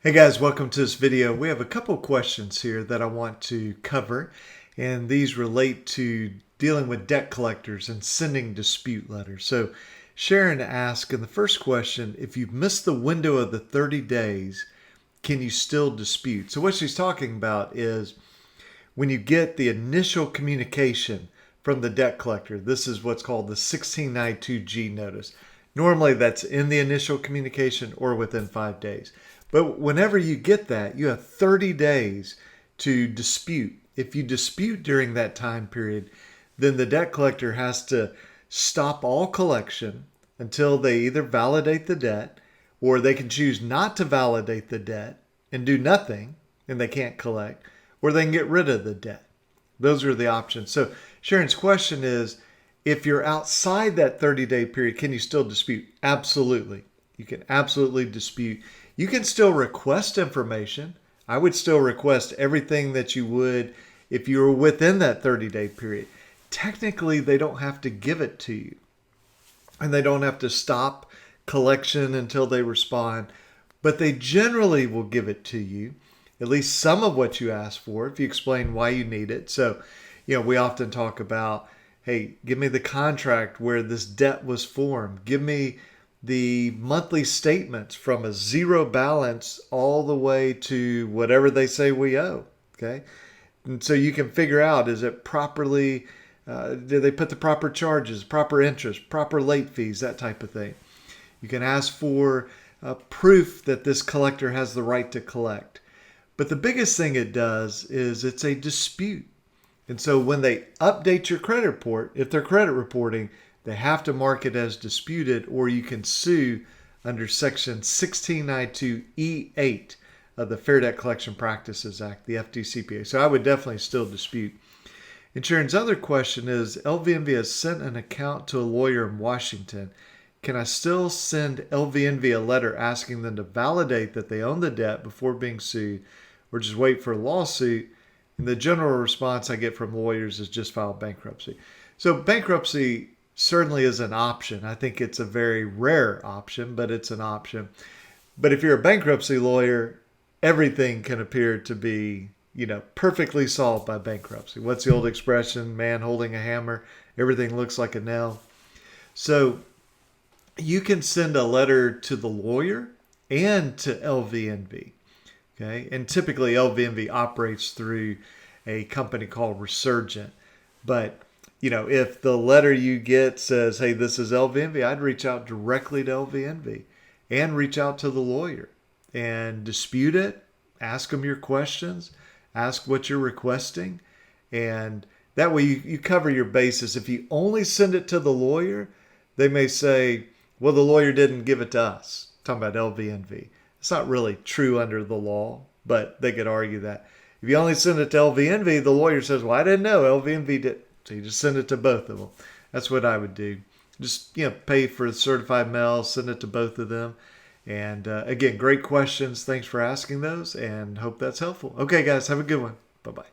Hey guys, welcome to this video. We have a couple questions here that I want to cover, and these relate to dealing with debt collectors and sending dispute letters. So Sharon asked in the first question, if you've missed the window of the 30 days, can you still dispute? So what she's talking about is when you get the initial communication from the debt collector, this is what's called the 1692G notice. Normally that's in the initial communication or within 5 days. But whenever you get that, you have 30 days to dispute. If you dispute during that time period, then the debt collector has to stop all collection until they either validate the debt, or they can choose not to validate the debt and do nothing and they can't collect, or they can get rid of the debt. Those are the options. So Sharon's question is, if you're outside that 30-day period, can you still dispute? Absolutely. You can absolutely dispute. You can still request information. I would still request everything that you would if you were within that 30-day period. Technically, they don't have to give it to you, and they don't have to stop collection until they respond, but they generally will give it to you, at least some of what you asked for, if you explain why you need it. So, we often talk about, hey, give me the contract where this debt was formed. Give me the monthly statements from a zero balance all the way to whatever they say we owe. Okay. And so you can figure out, is it properly, do they put the proper charges, proper interest, proper late fees, that type of thing. You can ask for proof that this collector has the right to collect. But the biggest thing it does is it's a dispute. And so when they update your credit report, if they're credit reporting, they have to mark it as disputed, or you can sue under Section 1692E8 of the Fair Debt Collection Practices Act, the FDCPA. So I would definitely still dispute. And Sharon's other question is, LVNV has sent an account to a lawyer in Washington. Can I still send LVNV a letter asking them to validate that they own the debt before being sued, or just wait for a lawsuit? And the general response I get from lawyers is just file bankruptcy. So bankruptcy certainly is an option. I think it's a very rare option, but it's an option. But if you're a bankruptcy lawyer, everything can appear to be, perfectly solved by bankruptcy. What's the old expression? Man holding a hammer, everything looks like a nail. So you can send a letter to the lawyer and to LVNV. Okay, and typically LVNV operates through a company called Resurgent. But if the letter you get says, hey, this is LVNV, I'd reach out directly to LVNV and reach out to the lawyer and dispute it, ask them your questions, ask what you're requesting, and that way you cover your bases. If you only send it to the lawyer, they may say, well, the lawyer didn't give it to us. I'm talking about LVNV. It's not really true under the law, but they could argue that. If you only send it to LVNV, the lawyer says, well, I didn't know LVNV did. So you just send it to both of them. That's what I would do. Just, pay for the certified mail, send it to both of them. And again, great questions. Thanks for asking those, and hope that's helpful. Okay, guys, have a good one. Bye-bye.